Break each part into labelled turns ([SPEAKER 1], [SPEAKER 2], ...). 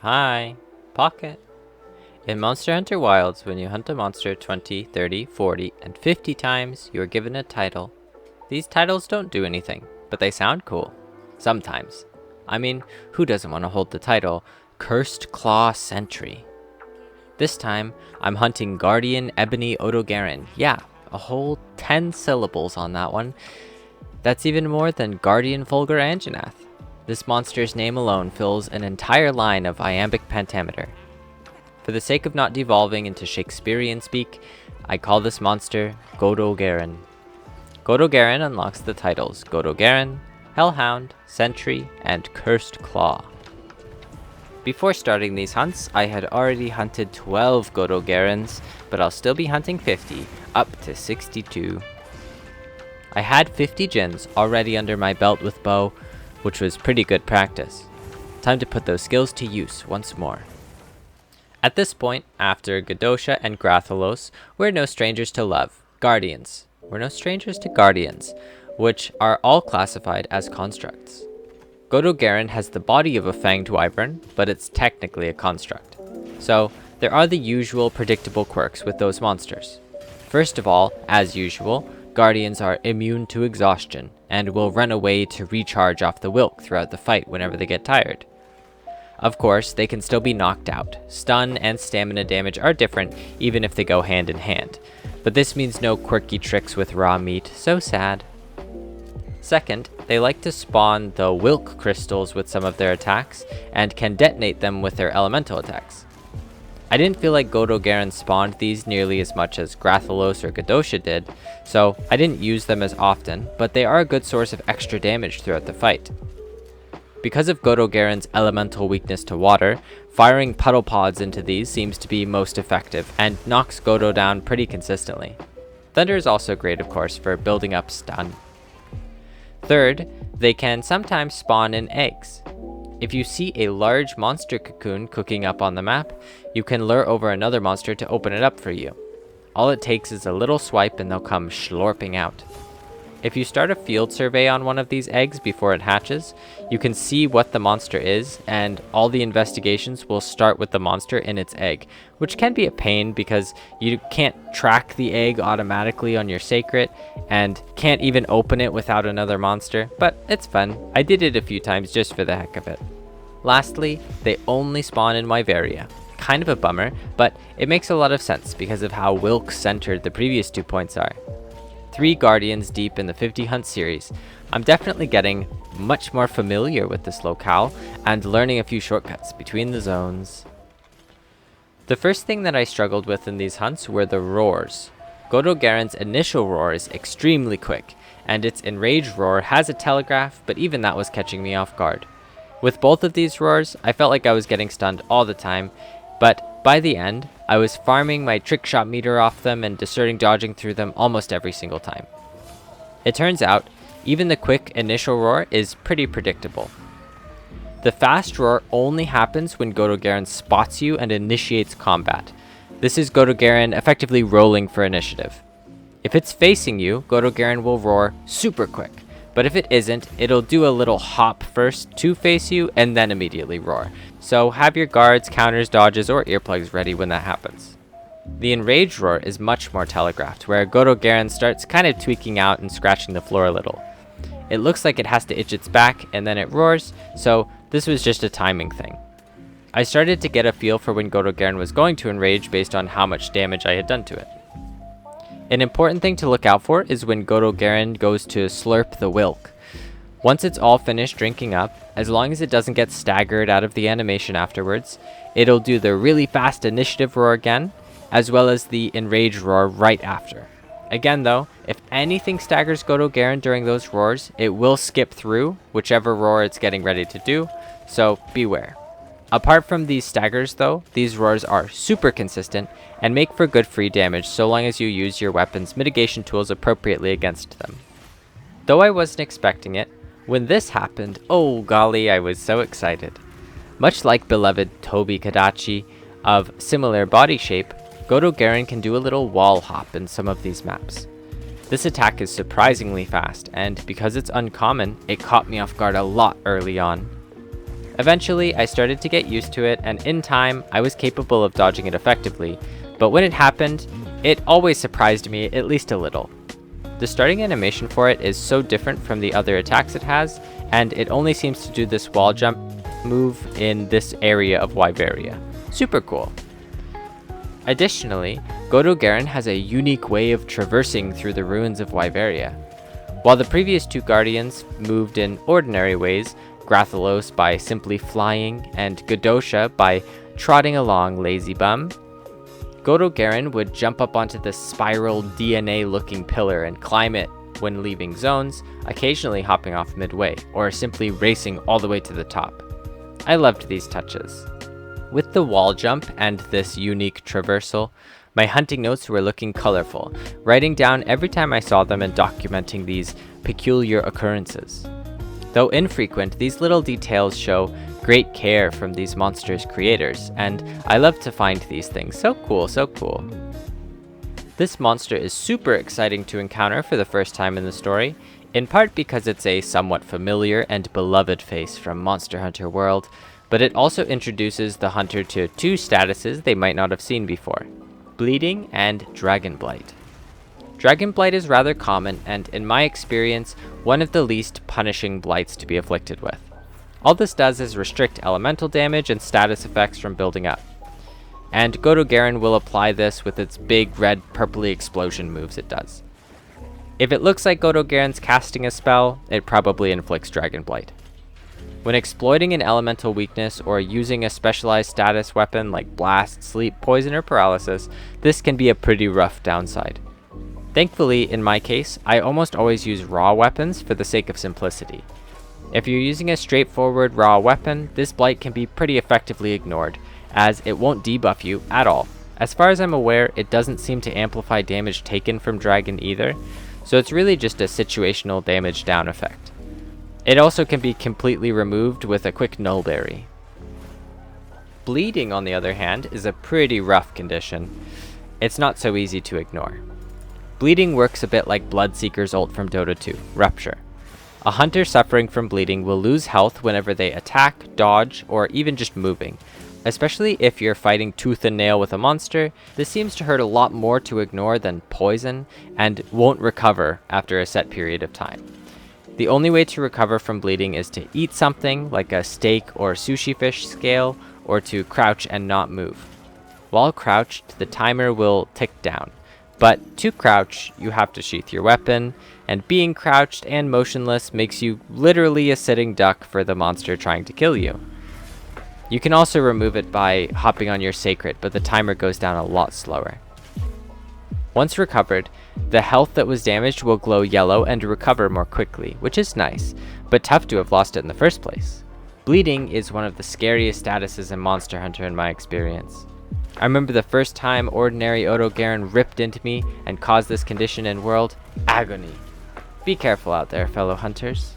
[SPEAKER 1] Hi, Pocket. In Monster Hunter Wilds, when you hunt a monster 20, 30, 40, and 50 times, you are given a title. These titles don't do anything, but they sound cool. Sometimes. I mean, who doesn't want to hold the title, Cursed Claw Sentry? This time, I'm hunting Guardian Ebony Odogaron. Yeah, a whole 10 syllables on that one. That's even more than Guardian Fulgur Anjanath. This monster's name alone fills an entire line of iambic pentameter. For the sake of not devolving into Shakespearean speak, I call this monster Godogaron. Godogaron unlocks the titles Godogaron, Hellhound, Sentry, and Cursed Claw. Before starting these hunts, I had already hunted 12 Godogarons, but I'll still be hunting 50, up to 62. I had 50 gens already under my belt with bow, which was pretty good practice. Time to put those skills to use once more. At this point, after Gadosha and Grathalos, we're no strangers to love, Guardians. We're no strangers to Guardians, which are all classified as constructs. Godogaron has the body of a fanged wyvern, but it's technically a construct. So, there are the usual predictable quirks with those monsters. First of all, as usual, Guardians are immune to exhaustion, and will run away to recharge off the Wilk throughout the fight whenever they get tired. Of course, they can still be knocked out. Stun and stamina damage are different, even if they go hand in hand. But this means no quirky tricks with raw meat, so sad. Second, they like to spawn the Wilk crystals with some of their attacks, and can detonate them with their elemental attacks. I didn't feel like Godogaron spawned these nearly as much as Grathalos or Gadosha did, so I didn't use them as often, but they are a good source of extra damage throughout the fight. Because of Godogaron's elemental weakness to water, firing puddle pods into these seems to be most effective, and knocks Godo down pretty consistently. Thunder is also great, of course, for building up stun. Third, they can sometimes spawn in eggs. If you see a large monster cocoon cooking up on the map, you can lure over another monster to open it up for you. All it takes is a little swipe and they'll come schlorping out. If you start a field survey on one of these eggs before it hatches, you can see what the monster is, and all the investigations will start with the monster in its egg, which can be a pain because you can't track the egg automatically on your sacred, and can't even open it without another monster, but it's fun. I did it a few times just for the heck of it. Lastly, they only spawn in Wyveria. Kind of a bummer, but it makes a lot of sense because of how Wilk-centered the previous 2 points are. 3 Guardians deep in the 50 Hunt series, I'm definitely getting much more familiar with this locale and learning a few shortcuts between the zones. The first thing that I struggled with in these hunts were the roars. Godogaron's initial roar is extremely quick, and its enraged roar has a telegraph, but even that was catching me off guard. With both of these roars, I felt like I was getting stunned all the time, but by the end, I was farming my trick shot meter off them and discerning dodging through them almost every single time. It turns out, even the quick initial roar is pretty predictable. The fast roar only happens when Godogaron spots you and initiates combat. This is Godogaron effectively rolling for initiative. If it's facing you, Godogaron will roar super quick, but if it isn't, it'll do a little hop first to face you and then immediately roar. So have your guards, counters, dodges, or earplugs ready when that happens. The enraged roar is much more telegraphed, where Godogaron starts kind of tweaking out and scratching the floor a little. It looks like it has to itch its back and then it roars, so this was just a timing thing. I started to get a feel for when Godogaron was going to enrage based on how much damage I had done to it. An important thing to look out for is when Godogaron goes to slurp the Wilk. Once it's all finished drinking up, as long as it doesn't get staggered out of the animation afterwards, it'll do the really fast initiative roar again, as well as the enraged roar right after. Again though, if anything staggers Godogaron during those roars, it will skip through whichever roar it's getting ready to do, so beware. Apart from these staggers though, these roars are super consistent and make for good free damage so long as you use your weapon's mitigation tools appropriately against them. Though I wasn't expecting it, when this happened, oh golly, I was so excited. Much like beloved Tobi Kadachi of similar body shape, Godogaron can do a little wall hop in some of these maps. This attack is surprisingly fast, and because it's uncommon, it caught me off guard a lot early on. Eventually, I started to get used to it, and in time, I was capable of dodging it effectively, but when it happened, it always surprised me at least a little. The starting animation for it is so different from the other attacks it has, and it only seems to do this wall jump move in this area of Wyveria. Super cool. Additionally, Godogaron has a unique way of traversing through the ruins of Wyveria. While the previous two Guardians moved in ordinary ways, Grathalos by simply flying and Godosha by trotting along lazy bum, Godogaron would jump up onto the spiral DNA-looking pillar and climb it when leaving zones, occasionally hopping off midway, or simply racing all the way to the top. I loved these touches. With the wall jump and this unique traversal, my hunting notes were looking colorful, writing down every time I saw them and documenting these peculiar occurrences. Though infrequent, these little details show great care from these monsters' creators, and I love to find these things. So cool, so cool. This monster is super exciting to encounter for the first time in the story, in part because it's a somewhat familiar and beloved face from Monster Hunter World, but it also introduces the hunter to two statuses they might not have seen before: Bleeding and Dragon Blight. Dragon Blight is rather common and, in my experience, one of the least punishing blights to be afflicted with. All this does is restrict elemental damage and status effects from building up. And Godogaron will apply this with its big red purpley explosion moves it does. If it looks like Godogaron's casting a spell, it probably inflicts Dragon Blight. When exploiting an elemental weakness or using a specialized status weapon like Blast, Sleep, Poison, or Paralysis, this can be a pretty rough downside. Thankfully, in my case, I almost always use raw weapons for the sake of simplicity. If you're using a straightforward raw weapon, this blight can be pretty effectively ignored, as it won't debuff you at all. As far as I'm aware, it doesn't seem to amplify damage taken from Dragon either, so it's really just a situational damage down effect. It also can be completely removed with a quick Nullberry. Bleeding, on the other hand, is a pretty rough condition. It's not so easy to ignore. Bleeding works a bit like Bloodseeker's ult from Dota 2, Rupture. A hunter suffering from bleeding will lose health whenever they attack, dodge, or even just moving. Especially if you're fighting tooth and nail with a monster, this seems to hurt a lot more to ignore than poison, and won't recover after a set period of time. The only way to recover from bleeding is to eat something like a steak or sushi fish scale, or to crouch and not move. While crouched, the timer will tick down, but to crouch, you have to sheath your weapon, and being crouched and motionless makes you literally a sitting duck for the monster trying to kill you. You can also remove it by hopping on your sacred, but the timer goes down a lot slower. Once recovered, the health that was damaged will glow yellow and recover more quickly, which is nice, but tough to have lost it in the first place. Bleeding is one of the scariest statuses in Monster Hunter in my experience. I remember the first time ordinary Odogaron ripped into me and caused this condition in World. Agony. Be careful out there, fellow hunters.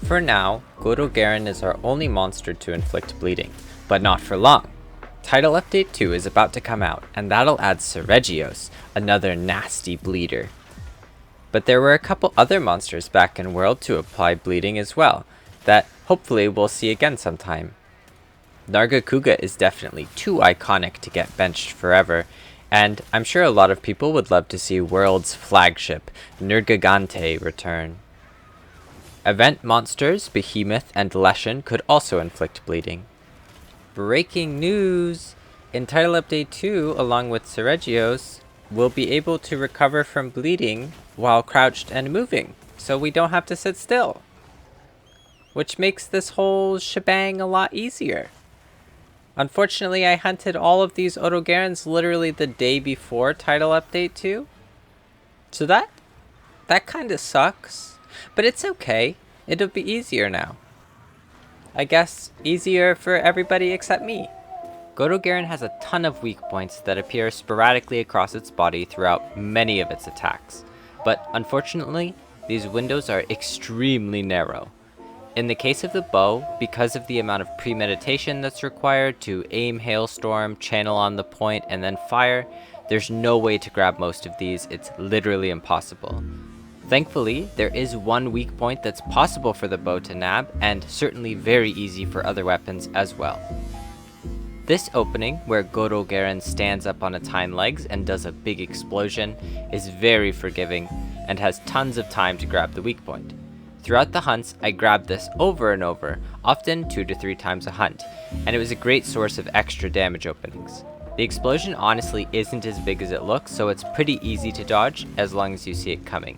[SPEAKER 1] For now, Godogaron is our only monster to inflict bleeding, but not for long. Title Update 2 is about to come out, and that'll add Seregios, another nasty bleeder. But there were a couple other monsters back in World to apply bleeding as well, that hopefully we'll see again sometime. Nargacuga is definitely too iconic to get benched forever, and I'm sure a lot of people would love to see World's flagship, Nergigante, return. Event monsters, Behemoth and Leshen, could also inflict bleeding. Breaking news! In Title Update 2, along with Seregios, we'll be able to recover from bleeding while crouched and moving, so we don't have to sit still. Which makes this whole shebang a lot easier. Unfortunately, I hunted all of these Odogarons literally the day before Title Update 2. So that kinda sucks. But it's okay. It'll be easier now. I guess easier for everybody except me. Godogaron has a ton of weak points that appear sporadically across its body throughout many of its attacks. But unfortunately, these windows are extremely narrow. In the case of the bow, because of the amount of premeditation that's required to aim Hailstorm, channel on the point, and then fire, there's no way to grab most of these. It's literally impossible. Thankfully, there is one weak point that's possible for the bow to nab, and certainly very easy for other weapons as well. This opening, where Godogaron stands up on its hind legs and does a big explosion, is very forgiving and has tons of time to grab the weak point. Throughout the hunts, I grabbed this over and over, often 2 to 3 times a hunt, and it was a great source of extra damage openings. The explosion honestly isn't as big as it looks, so it's pretty easy to dodge as long as you see it coming.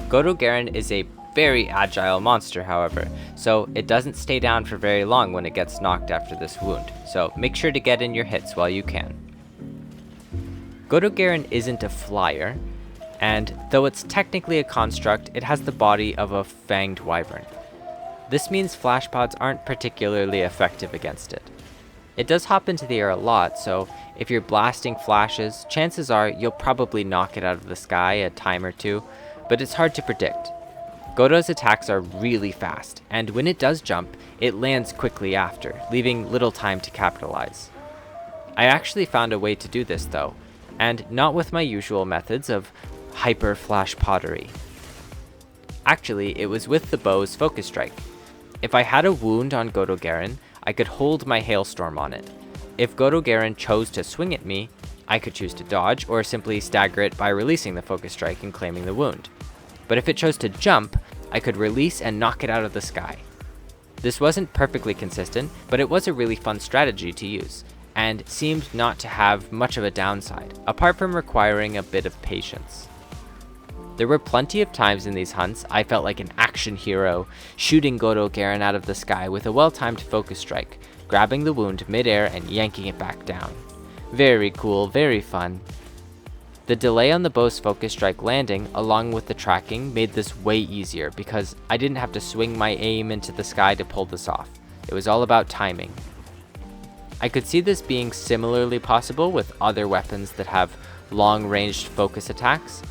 [SPEAKER 1] Godogaron is a very agile monster, however, so it doesn't stay down for very long when it gets knocked after this wound, so make sure to get in your hits while you can. Godogaron isn't a flyer, and though it's technically a construct, it has the body of a fanged wyvern. This means flash pods aren't particularly effective against it. It does hop into the air a lot, so if you're blasting flashes, chances are you'll probably knock it out of the sky a time or two, but it's hard to predict. Godo's attacks are really fast, and when it does jump, it lands quickly after, leaving little time to capitalize. I actually found a way to do this though, and not with my usual methods of hyper flash pottery. Actually, it was with the bow's focus strike. If I had a wound on Godogaron, I could hold my hailstorm on it. If Godogaron chose to swing at me, I could choose to dodge or simply stagger it by releasing the focus strike and claiming the wound. But if it chose to jump, I could release and knock it out of the sky. This wasn't perfectly consistent, but it was a really fun strategy to use, and seemed not to have much of a downside, apart from requiring a bit of patience. There were plenty of times in these hunts I felt like an action hero, shooting Godogaron out of the sky with a well-timed focus strike, grabbing the wound mid-air and yanking it back down. Very cool, very fun. The delay on the bow's focus strike landing, along with the tracking, made this way easier because I didn't have to swing my aim into the sky to pull this off. It was all about timing. I could see this being similarly possible with other weapons that have long-ranged focus attacks,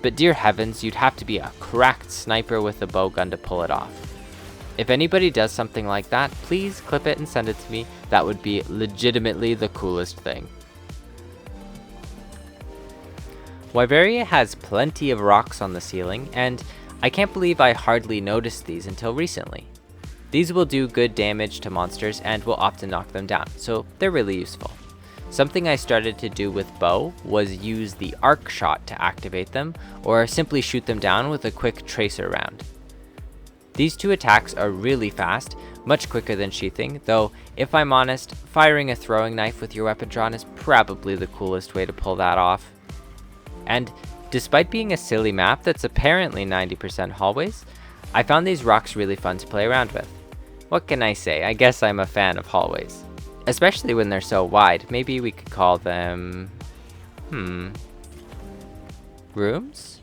[SPEAKER 1] but dear heavens, you'd have to be a cracked sniper with a bowgun to pull it off. If anybody does something like that, please clip it and send it to me. That would be legitimately the coolest thing. Wyveria has plenty of rocks on the ceiling, and I can't believe I hardly noticed these until recently. These will do good damage to monsters and will often knock them down, so they're really useful. Something I started to do with bow was use the arc shot to activate them, or simply shoot them down with a quick tracer round. These two attacks are really fast, much quicker than sheathing, though if I'm honest, firing a throwing knife with your weapon drawn is probably the coolest way to pull that off. And despite being a silly map that's apparently 90% hallways, I found these rocks really fun to play around with. What can I say? I guess I'm a fan of hallways. Especially when they're so wide. Maybe we could call them... rooms?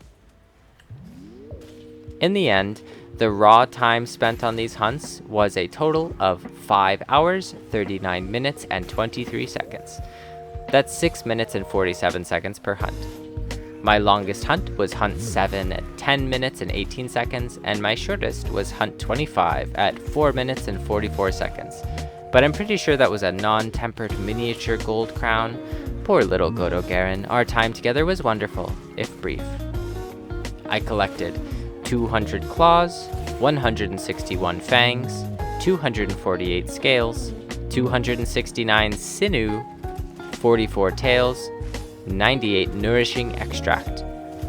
[SPEAKER 1] In the end, the raw time spent on these hunts was a total of 5 hours, 39 minutes, and 23 seconds. That's 6 minutes and 47 seconds per hunt. My longest hunt was Hunt 7 at 10 minutes and 18 seconds, and my shortest was Hunt 25 at 4 minutes and 44 seconds. But I'm pretty sure that was a non-tempered miniature gold crown. Poor little Godogaron, our time together was wonderful, if brief. I collected 200 claws, 161 fangs, 248 scales, 269 sinew, 44 tails, 98 nourishing extract,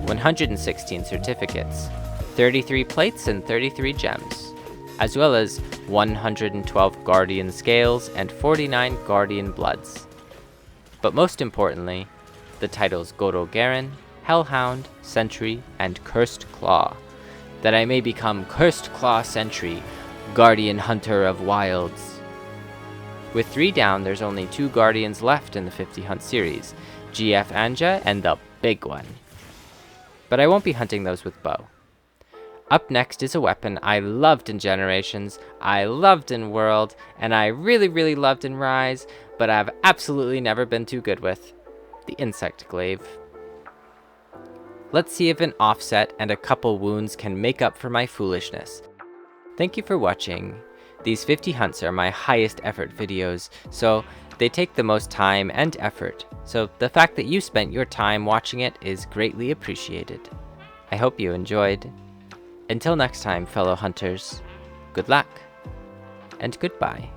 [SPEAKER 1] 116 certificates, 33 plates and 33 gems, as well as 112 guardian scales and 49 guardian bloods. But most importantly, the titles Godogaron, Hellhound, Sentry, and Cursed Claw, that I may become Cursed Claw Sentry, Guardian Hunter of Wilds. With 3 down, there's only 2 guardians left in the 50 Hunt series, GF Anja and the big one. But I won't be hunting those with bow. Up next is a weapon I loved in Generations, I loved in World, and I really loved in Rise, but I've absolutely never been too good with. The Insect Glaive. Let's see if an offset and a couple wounds can make up for my foolishness. Thank you for watching. These 50 hunts are my highest effort videos, so they take the most time and effort, so the fact that you spent your time watching it is greatly appreciated. I hope you enjoyed. Until next time, fellow hunters, good luck and goodbye.